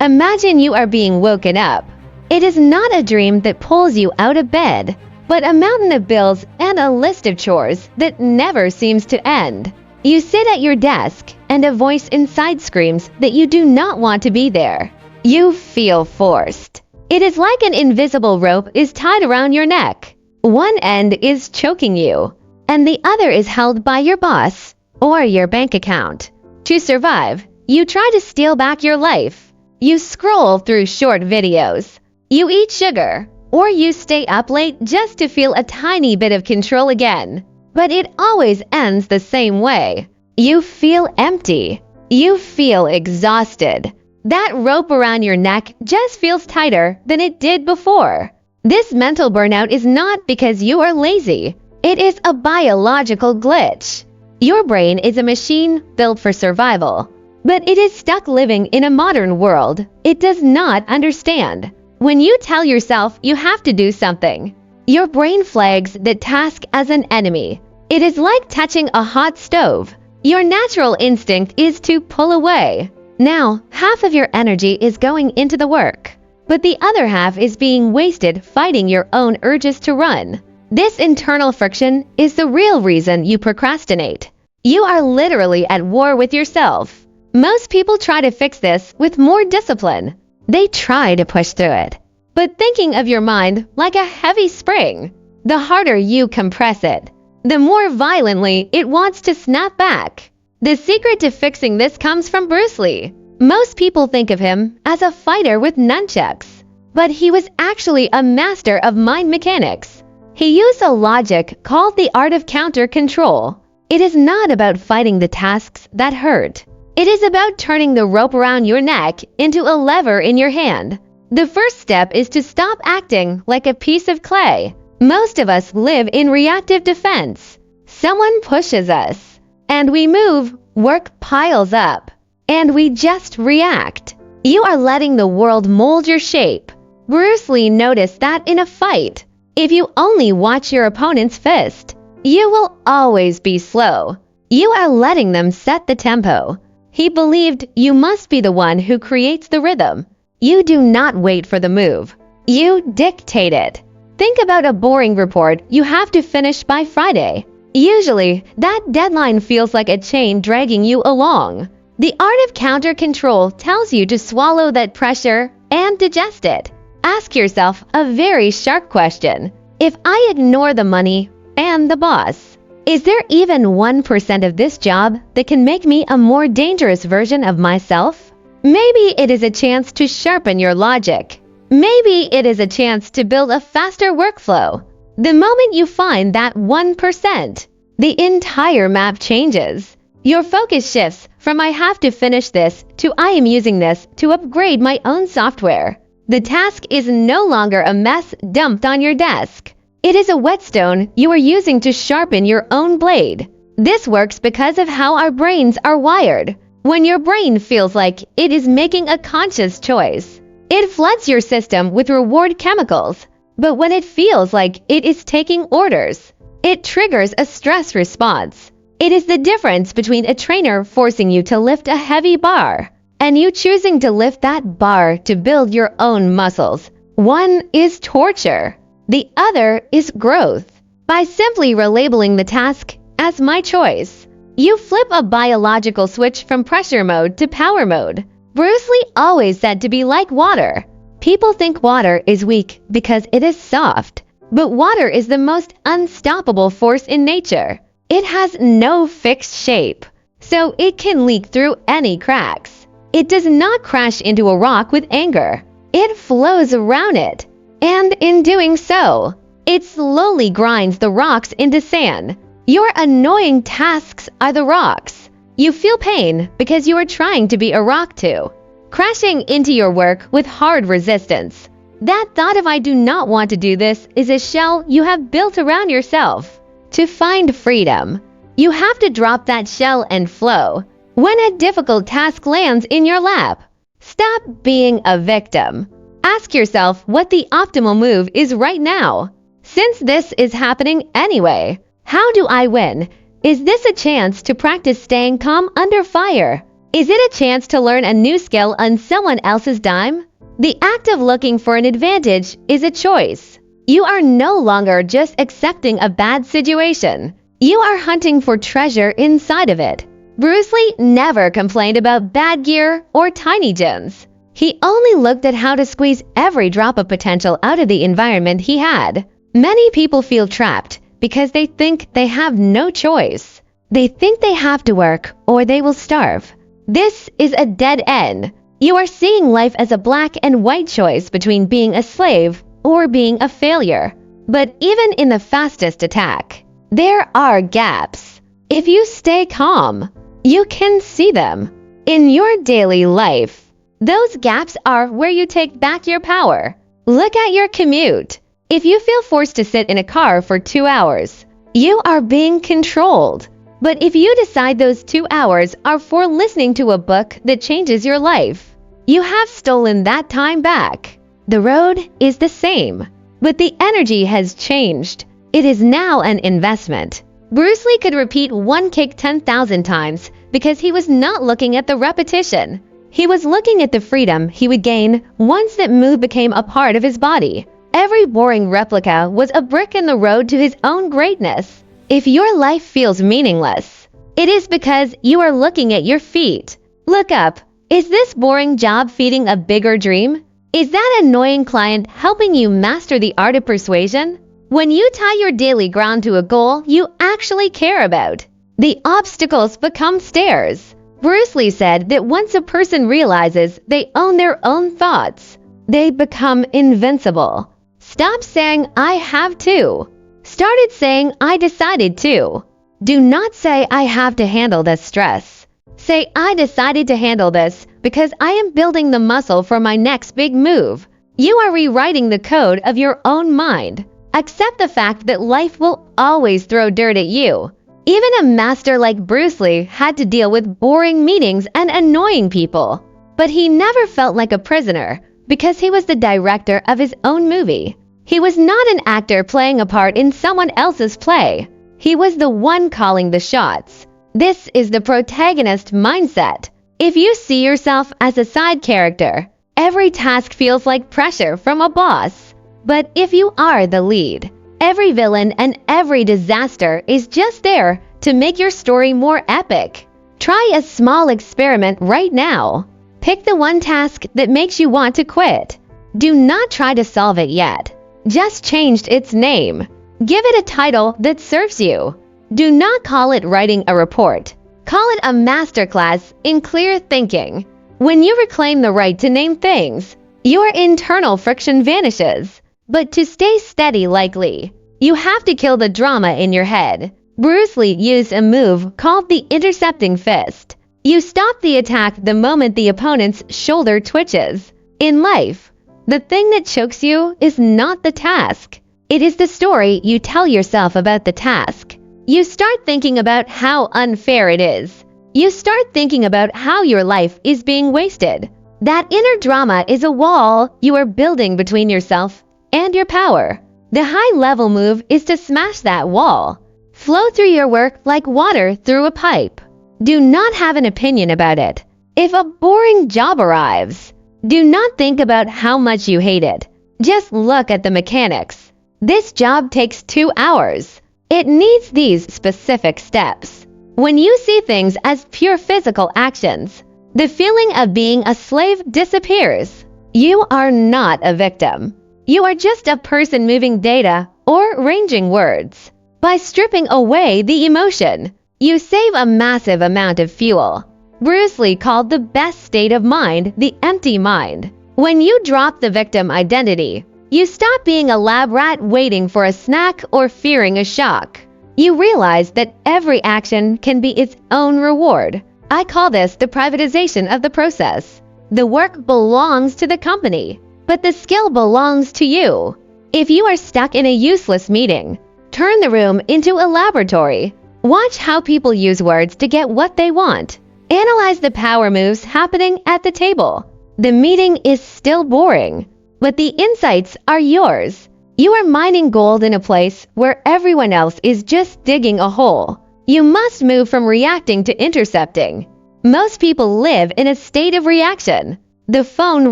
Imagine you are being woken up. It is not a dream that pulls you out of bed, but a mountain of bills and a list of chores that never seems to end. You sit at your desk, and a voice inside screams that you do not want to be there. You feel forced. It is like an invisible rope is tied around your neck. One end is choking you, and the other is held by your boss or your bank account. To survive, you try to steal back your life. You scroll through short videos. You eat sugar, or you stay up late just to feel a tiny bit of control again. But it always ends the same way. You feel empty. You feel exhausted. That rope around your neck just feels tighter than it did before. This mental burnout is not because you are lazy. It is a biological glitch. Your brain is a machine built for survival, but it is stuck living in a modern world it does not understand. When you tell yourself you have to do something, your brain flags that task as an enemy. It is like touching a hot stove. Your natural instinct is to pull away. Now, half of your energy is going into the work, but the other half is being wasted fighting your own urges to run. This internal friction is the real reason you procrastinate. You are literally at war with yourself. Most people try to fix this with more discipline. They try to push through it. But thinking of your mind like a heavy spring, the harder you compress it, the more violently it wants to snap back. The secret to fixing this comes from Bruce Lee. Most people think of him as a fighter with nunchucks, but he was actually a master of mind mechanics. He used a logic called the art of counter-control. It is not about fighting the tasks that hurt. It is about turning the rope around your neck into a lever in your hand. The first step is to stop acting like a piece of clay. Most of us live in reactive defense. Someone pushes us, and we move, work piles up, and we just react. You are letting the world mold your shape. Bruce Lee noticed that in a fight. If you only watch your opponent's fist, you will always be slow. You are letting them set the tempo. He believed you must be the one who creates the rhythm. You do not wait for the move. You dictate it. Think about a boring report you have to finish by Friday. Usually, that deadline feels like a chain dragging you along. The art of counter-control tells you to swallow that pressure and digest it. Ask yourself a very sharp question. If I ignore the money and the boss, is there even 1% of this job that can make me a more dangerous version of myself? Maybe it is a chance to sharpen your logic. Maybe it is a chance to build a faster workflow. The moment you find that 1%, the entire map changes. Your focus shifts from I have to finish this to I am using this to upgrade my own software. The task is no longer a mess dumped on your desk. It is a whetstone you are using to sharpen your own blade. This works because of how our brains are wired. When your brain feels like it is making a conscious choice, it floods your system with reward chemicals. But when it feels like it is taking orders, it triggers a stress response. It is the difference between a trainer forcing you to lift a heavy bar and you choosing to lift that bar to build your own muscles. One is torture. The other is growth. By simply relabeling the task as my choice, you flip a biological switch from pressure mode to power mode. Bruce Lee always said to be like water. People think water is weak because it is soft, but water is the most unstoppable force in nature. It has no fixed shape, so it can leak through any cracks. It does not crash into a rock with anger. It flows around it. And in doing so, it slowly grinds the rocks into sand. Your annoying tasks are the rocks. You feel pain because you are trying to be a rock too, crashing into your work with hard resistance. That thought of I do not want to do this is a shell you have built around yourself. To find freedom, you have to drop that shell and flow. When a difficult task lands in your lap, stop being a victim. Ask yourself what the optimal move is right now. Since this is happening anyway, how do I win? Is this a chance to practice staying calm under fire? Is it a chance to learn a new skill on someone else's dime? The act of looking for an advantage is a choice. You are no longer just accepting a bad situation. You are hunting for treasure inside of it. Bruce Lee never complained about bad gear or tiny gyms. He only looked at how to squeeze every drop of potential out of the environment he had. Many people feel trapped because they think they have no choice. They think they have to work or they will starve. This is a dead end. You are seeing life as a black and white choice between being a slave or being a failure. But even in the fastest attack, there are gaps. If you stay calm, you can see them. In your daily life, those gaps are where you take back your power. Look at your commute. If you feel forced to sit in a car for 2 hours, you are being controlled. But if you decide those 2 hours are for listening to a book that changes your life, you have stolen that time back. The road is the same, but the energy has changed. It is now an investment. Bruce Lee could repeat one kick 10,000 times because he was not looking at the repetition. He was looking at the freedom he would gain once that move became a part of his body. Every boring replica was a brick in the road to his own greatness. If your life feels meaningless, it is because you are looking at your feet. Look up. Is this boring job feeding a bigger dream? Is that annoying client helping you master the art of persuasion? When you tie your daily grind to a goal you actually care about, the obstacles become stairs. Bruce Lee said that once a person realizes they own their own thoughts, they become invincible. Stop saying, "I have to." Started saying, "I decided to." Do not say, "I have to handle this stress." Say, "I decided to handle this because I am building the muscle for my next big move." You are rewriting the code of your own mind. Accept the fact that life will always throw dirt at you. Even a master like Bruce Lee had to deal with boring meetings and annoying people. But he never felt like a prisoner because he was the director of his own movie. He was not an actor playing a part in someone else's play. He was the one calling the shots. This is the protagonist mindset. If you see yourself as a side character, every task feels like pressure from a boss. But if you are the lead, every villain and every disaster is just there to make your story more epic. Try a small experiment right now. Pick the one task that makes you want to quit. Do not try to solve it yet. Just changed its name. Give it a title that serves you. Do not call it writing a report. Call it a masterclass in clear thinking. When you reclaim the right to name things, your internal friction vanishes. But to stay steady like Lee, you have to kill the drama in your head. Bruce Lee used a move called the Intercepting Fist. You stop the attack the moment the opponent's shoulder twitches. In life, the thing that chokes you is not the task. It is the story you tell yourself about the task. You start thinking about how unfair it is. You start thinking about how your life is being wasted. That inner drama is a wall you are building between yourself and your power. The high-level move is to smash that wall. Flow through your work like water through a pipe. Do not have an opinion about it. If a boring job arrives, do not think about how much you hate it. Just look at the mechanics. This job takes 2 hours. It needs these specific steps. When you see things as pure physical actions, the feeling of being a slave disappears. You are not a victim. You are just a person moving data or arranging words. By stripping away the emotion, you save a massive amount of fuel. Bruce Lee called the best state of mind the empty mind. When you drop the victim identity, you stop being a lab rat waiting for a snack or fearing a shock. You realize that every action can be its own reward. I call this the privatization of the process. The work belongs to the company, but the skill belongs to you. If you are stuck in a useless meeting, turn the room into a laboratory. Watch how people use words to get what they want. Analyze the power moves happening at the table. The meeting is still boring, but the insights are yours. You are mining gold in a place where everyone else is just digging a hole. You must move from reacting to intercepting. Most people live in a state of reaction. The phone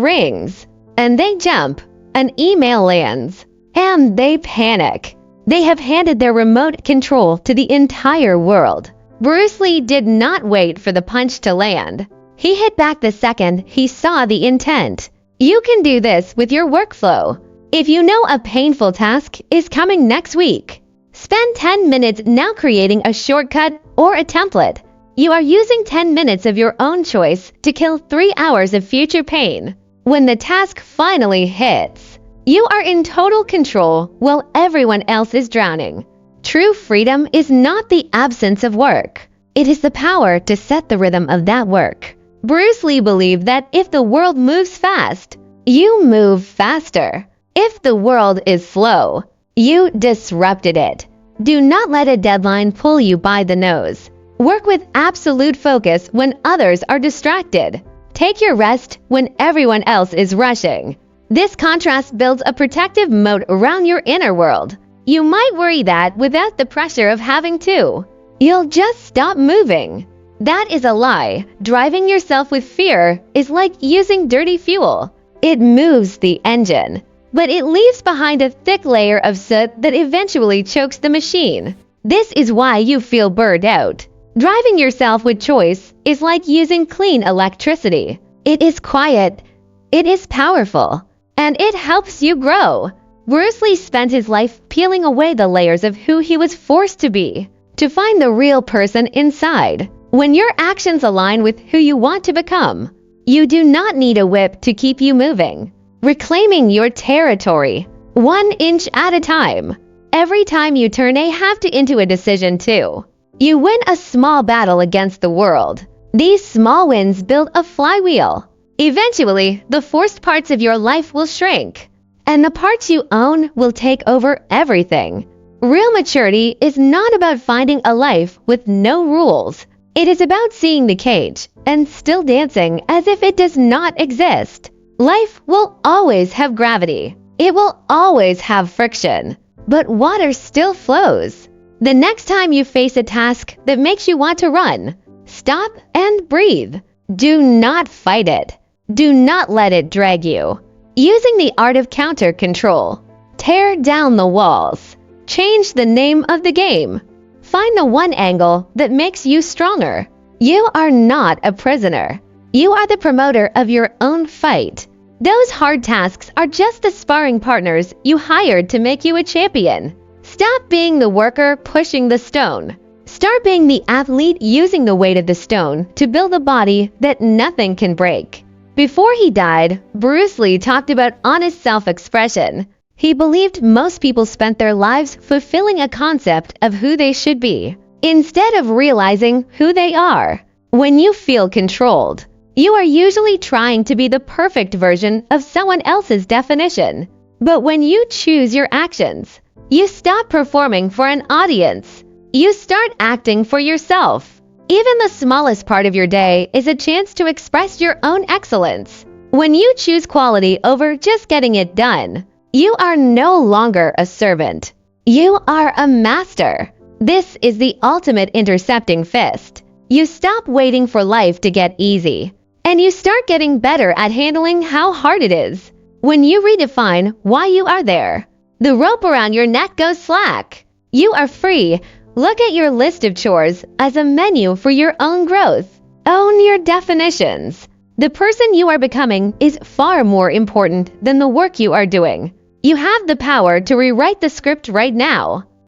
rings, and they jump. An email lands, and they panic. They have handed their remote control to the entire world. Bruce Lee did not wait for the punch to land. He hit back the second he saw the intent. You can do this with your workflow. If you know a painful task is coming next week, spend 10 minutes now creating a shortcut or a template. You are using 10 minutes of your own choice to kill 3 hours of future pain. When the task finally hits, you are in total control while everyone else is drowning. True freedom is not the absence of work. It is the power to set the rhythm of that work. Bruce Lee believed that if the world moves fast, you move faster. If the world is slow, you disrupted it. Do not let a deadline pull you by the nose. Work with absolute focus when others are distracted. Take your rest when everyone else is rushing. This contrast builds a protective moat around your inner world. You might worry that without the pressure of having to, you'll just stop moving. That is a lie. Driving yourself with fear is like using dirty fuel. It moves the engine, but it leaves behind a thick layer of soot that eventually chokes the machine. This is why you feel burned out. Driving yourself with choice is like using clean electricity. It is quiet, it is powerful, and it helps you grow. Bruce Lee spent his life peeling away the layers of who he was forced to be, to find the real person inside. When your actions align with who you want to become, you do not need a whip to keep you moving. Reclaiming your territory, 1 inch at a time. Every time you turn a have to into a decision too, you win a small battle against the world. These small wins build a flywheel. Eventually, the forced parts of your life will shrink, and the parts you own will take over everything. Real maturity is not about finding a life with no rules. It is about seeing the cage and still dancing as if it does not exist. Life will always have gravity. It will always have friction, but water still flows. The next time you face a task that makes you want to run, stop and breathe. Do not fight it. Do not let it drag you. Using the art of counter control. Tear down the walls. Change the name of the game. Find the one angle that makes you stronger. You are not a prisoner. You are the promoter of your own fight. Those hard tasks are just the sparring partners you hired to make you a champion. Stop being the worker pushing the stone. Start being the athlete using the weight of the stone to build a body that nothing can break. Before he died, Bruce Lee talked about honest self-expression. He believed most people spent their lives fulfilling a concept of who they should be, instead of realizing who they are. When you feel controlled, you are usually trying to be the perfect version of someone else's definition. But when you choose your actions, you stop performing for an audience. You start acting for yourself. Even the smallest part of your day is a chance to express your own excellence. When you choose quality over just getting it done, you are no longer a servant. You are a master. This is the ultimate intercepting fist. You stop waiting for life to get easy, and you start getting better at handling how hard it is. When you redefine why you are there, the rope around your neck goes slack. You are free. Look at your list of chores as a menu for your own growth. Own your definitions. The person you are becoming is far more important than the work you are doing. You have the power to rewrite the script right now.